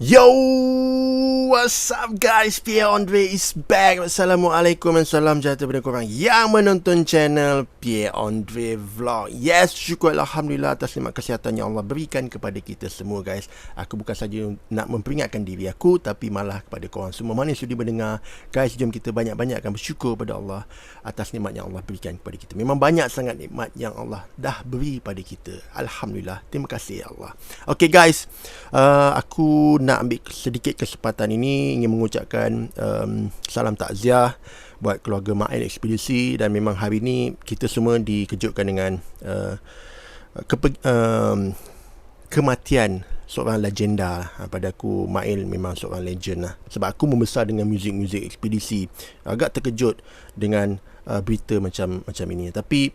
Yo, what's up guys? Pierre Andre is back. Assalamualaikum dan salam sejahtera kepada korang yang menonton channel Pierre Andre Vlog. Yes, syukur Alhamdulillah atas nikmat kesihatan yang Allah berikan kepada kita semua guys. Aku bukan saja nak memperingatkan diri aku, tapi malah kepada korang semua mana yang sudi mendengar. Guys, jom kita banyak-banyakkan bersyukur pada Allah atas nikmat yang Allah berikan kepada kita. Memang banyak sangat nikmat yang Allah dah beri pada kita. Alhamdulillah, terima kasih ya Allah. Okay guys, aku nak ambil sedikit kesempatan ini ingin mengucapkan salam takziah buat keluarga Mail Ekspedisi. Dan memang hari ini kita semua dikejutkan dengan kematian seorang legenda. Pada aku, Mail memang seorang legend lah. Sebab aku membesar dengan muzik-muzik ekspedisi. Agak terkejut dengan berita macam ini. Tapi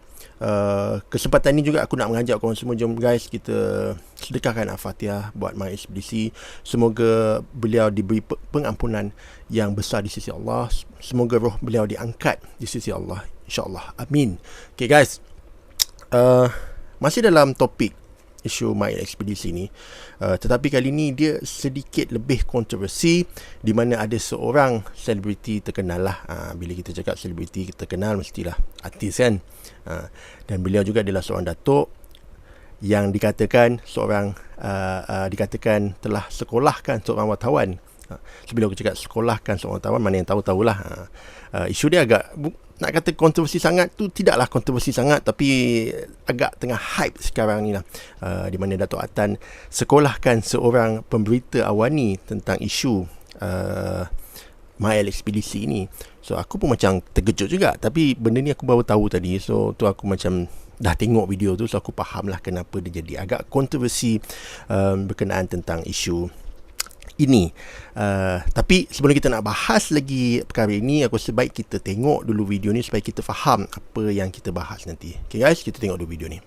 kesempatan ini juga aku nak mengajak korang semua, jom guys kita sedekahkan Al-Fatihah buat Mail Ekspedisi. Semoga beliau diberi pengampunan yang besar di sisi Allah. Semoga roh beliau diangkat di sisi Allah, insyaAllah, amin. Okay guys, masih dalam topik isu Mail Ekspedisi ni, tetapi kali ni dia sedikit lebih kontroversi, di mana ada seorang selebriti terkenal lah. Bila kita cakap selebriti terkenal, mestilah artis kan. Dan beliau juga adalah seorang datuk yang dikatakan dikatakan telah sekolahkan seorang wartawan. Sebelum aku cakap sekolahkan seorang wartawan, mana yang tahu-tahulah. Isu dia agak nak kata kontroversi sangat tu, tidaklah kontroversi sangat, tapi agak tengah hype sekarang ni lah. Di mana Dato' Atan sekolahkan seorang pemberita awani tentang isu Mail Ekspedisi ni. So aku pun macam terkejut juga, tapi benda ni aku baru tahu tadi. So tu aku macam dah tengok video tu, so aku faham lah kenapa dia jadi agak kontroversi berkenaan tentang isu ini. Tapi sebelum kita nak bahas lagi perkara ini, aku sebaik kita tengok dulu video ni supaya kita faham apa yang kita bahas nanti. Okay guys, kita tengok dulu video ni.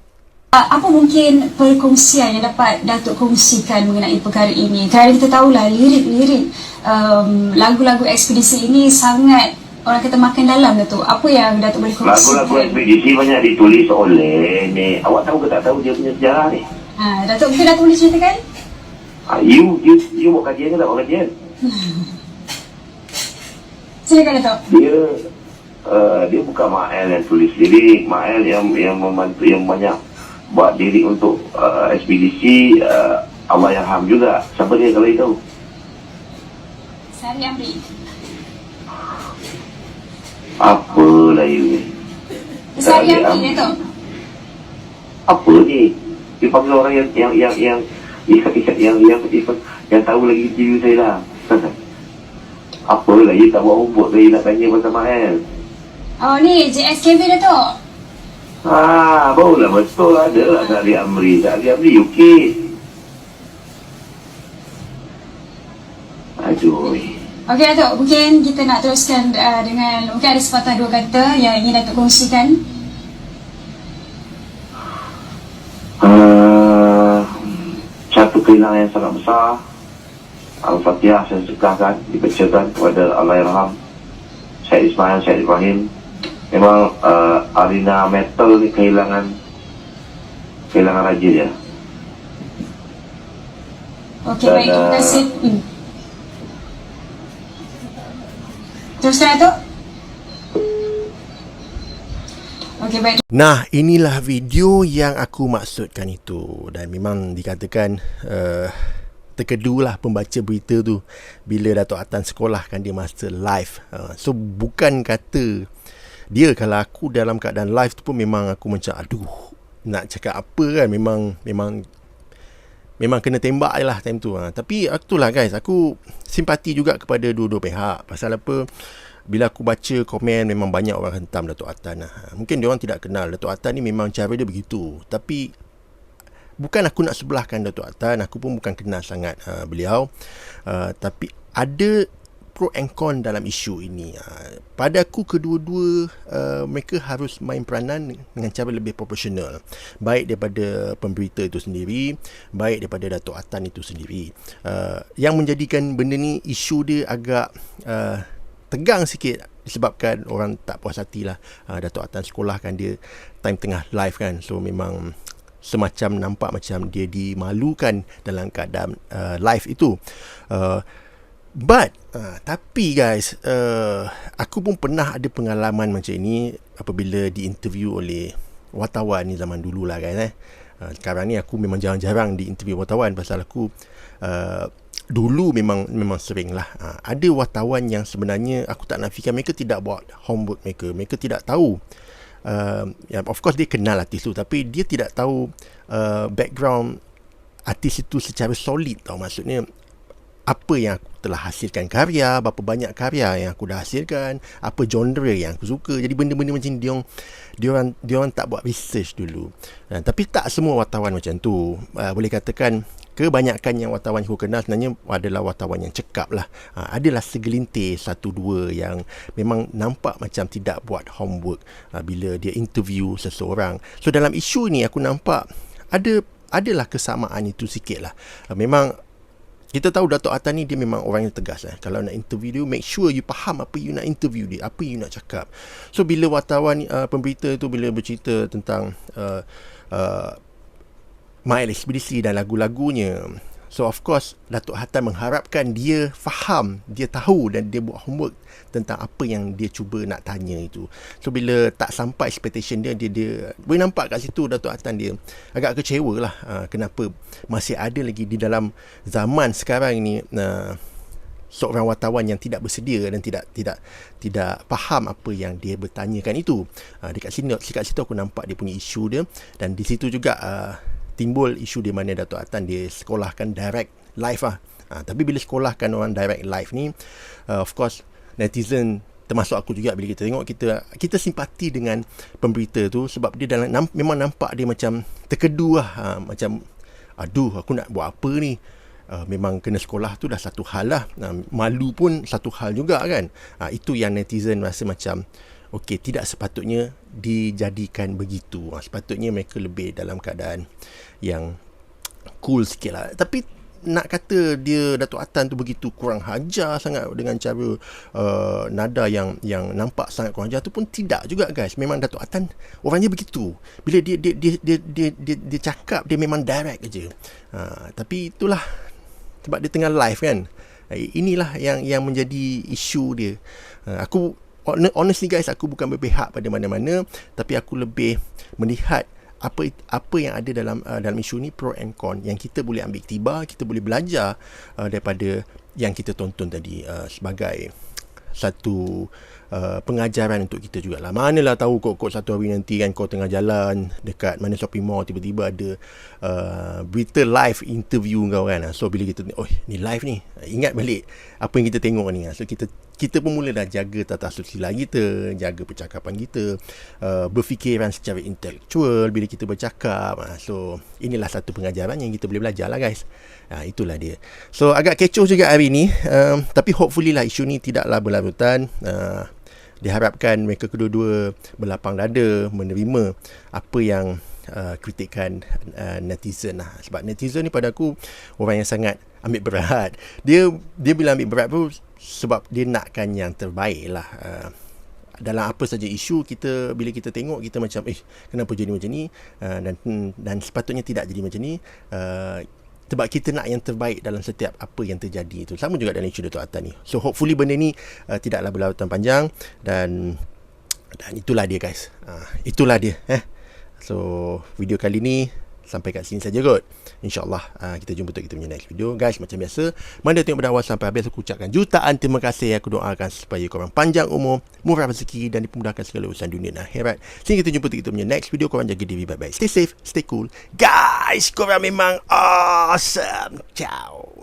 Apa mungkin perkongsian yang dapat Datuk kongsikan mengenai perkara ini? Kerana kita tahulah lirik-lirik lagu-lagu ekspedisi ini sangat orang kata makan dalam, Datuk. Apa yang Datuk boleh kongsikan? Lagu-lagu ekspedisi banyak ditulis oleh ni. Awak tahu ke tak tahu dia punya sejarah ni? Datuk, mungkin Datuk boleh ceritakan? You buat kajian ke tak buat kajian? Silakan Datuk. Dia bukan Mael yang tulis lirik. Mael yang membantu, yang banyak buat lirik untuk ekspedisi. Allahyarham juga. Siapa dia kalau tahu? Sari Amri. Apalah you ni? Sari Amri, Datuk. Apa ni? Dia panggil orang yang tahu lagi TV saya lah. Apalah, dia tak buat homework, saya nak tanya pasal Mael. Oh ni, JSKV, Datuk. Barulah betul ada lah Sari Amri. Sari Amri UK. Aduh. Okey Datuk, mungkin kita nak teruskan dengan, mungkin ada sepatah dua kata yang ingin Datuk kongsikan. Satu kehilangan yang sangat besar. Al-Fatihah saya sedekahkan, dibacakan kepada Allahyarham Syed Ismail, Syed Ibrahim. Memang arena metal ni kehilangan raja dia. Okey, baik, terima kasih. Teruskan Datuk. Okey, baik. Nah, inilah video yang aku maksudkan itu. Dan memang dikatakan terkedulah pembaca berita tu bila Dato' Atan sekolahkan dia masa live. So bukan kata dia, kalau aku dalam keadaan live tu pun memang aku macam aduh nak cakap apa kan, memang kena tembak je lah time tu. Tapi itulah guys, aku simpati juga kepada dua-dua pihak. Pasal apa? Bila aku baca komen, memang banyak orang hentam Dato' Atan lah. Mungkin diorang tidak kenal Dato' Atan ni, memang cara dia begitu. Tapi bukan aku nak sebelahkan Dato' Atan, aku pun bukan kenal sangat beliau. Tapi ada pro and con dalam isu ini. Pada aku kedua-dua mereka harus main peranan dengan cara lebih proporsional, baik daripada pemberita itu sendiri, baik daripada Dato' Atan itu sendiri. Yang menjadikan benda ni, isu dia agak tegang sikit disebabkan orang tak puas hati lah. Dato' Atan sekolahkan dia time tengah live kan. So memang semacam nampak macam dia dimalukan dalam keadaan live itu. Tapi guys, aku pun pernah ada pengalaman macam ini apabila diinterview oleh wartawan ni zaman dulu lah guys. Sekarang ni aku memang jarang-jarang diinterview wartawan pasal aku dulu memang sering lah. Ada wartawan yang sebenarnya aku tak nafikan mereka tidak buat homework mereka tidak tahu. Of course dia kenal artis tu, tapi dia tidak tahu background artis itu secara solid tau. Maksudnya apa yang aku telah hasilkan karya, berapa banyak karya yang aku dah hasilkan, apa genre yang aku suka. Jadi benda-benda macam dia orang tak buat research dulu. Tapi tak semua wartawan macam tu. Boleh katakan kebanyakan yang wartawan aku kenal sebenarnya adalah wartawan yang cekap lah. Adalah segelintir, satu dua yang memang nampak macam tidak buat homework bila dia interview seseorang. So dalam isu ni aku nampak adalah kesamaan itu sikit lah. Memang kita tahu Dato' Attan ni dia memang orang yang tegas lah. Kalau nak interview dia, make sure you faham apa you nak interview dia, apa you nak cakap. So bila wartawan pemberita tu bila bercerita tentang Mail Ekspedisi dan lagu-lagunya, so of course Dato' Attan mengharapkan dia faham, dia tahu dan dia buat homework tentang apa yang dia cuba nak tanya itu. So bila tak sampai expectation dia boleh nampak kat situ Dato' Attan dia agak kecewa lah. Kenapa masih ada lagi di dalam zaman sekarang ni seorang wartawan yang tidak bersedia dan tidak faham apa yang dia bertanyakan itu. Dekat situ aku nampak dia punya isu dia, dan di situ juga timbul isu di mana Dato' Attan dia sekolahkan direct live lah. Tapi bila sekolahkan orang direct live ni, of course netizen termasuk aku juga, bila kita tengok kita simpati dengan pemberita tu sebab dia memang nampak dia macam terkedu lah. Macam aduh aku nak buat apa ni. Memang kena sekolah tu dah satu hal lah, malu pun satu hal juga kan. Itu yang netizen rasa macam okey, tidak sepatutnya dijadikan begitu. Sepatutnya mereka lebih dalam keadaan yang cool sikit lah. Tapi nak kata dia Dato' Attan tu begitu kurang hajar sangat dengan cara nada yang nampak sangat kurang hajar tu pun tidak juga guys. Memang Dato' Attan orangnya begitu. Bila dia cakap dia memang direct aja. Tapi itulah sebab dia tengah live kan. Inilah yang menjadi isu dia. Aku honestly guys, aku bukan berpihak pada mana-mana, tapi aku lebih melihat apa yang ada dalam isu ni, pro and con, yang kita boleh ambil iktibar, kita boleh belajar daripada yang kita tonton tadi, sebagai satu pengajaran untuk kita jugalah. Manalah tahu kok satu hari nanti kan kau tengah jalan dekat mana shopping mall, tiba-tiba ada berita live interview kau kan. So bila kita ni live ni, ingat balik apa yang kita tengok ni. So kita pun mula dah jaga tata susila kita, jaga percakapan kita, berfikiran secara intelektual bila kita bercakap. So inilah satu pengajaran yang kita boleh belajar lah guys. Itulah dia. So agak kecoh juga hari ni, tapi hopefully lah isu ni tidaklah berlarutan. Diharapkan mereka kedua-dua berlapang dada menerima apa yang kritikan netizen lah. Sebab netizen ni pada aku orang yang sangat ambil berat. Dia bila ambil berat pun sebab dia nakkan yang terbaik lah. Dalam apa saja isu, bila kita tengok, kita macam kenapa jadi macam ni, dan sepatutnya tidak jadi macam ni. Sebab kita nak yang terbaik dalam setiap apa yang terjadi itu. Sama juga dalam isu Dato' Attan ni. So hopefully benda ni tidaklah berlarutan panjang, dan itulah dia guys. Itulah dia. So video kali ni sampai kat sini saja kot. InsyaAllah kita jumpa untuk kita punya next video guys. Macam biasa, mana tengok pada awal sampai habis, aku ucapkan jutaan terima kasih. Aku doakan supaya korang panjang umur, murah rezeki, dan dipermudahkan segala urusan dunia dan akhirat. Sehingga kita jumpa untuk kita punya next video. Korang jaga diri, bye-bye. Stay safe, stay cool guys. Korang memang awesome. Ciao.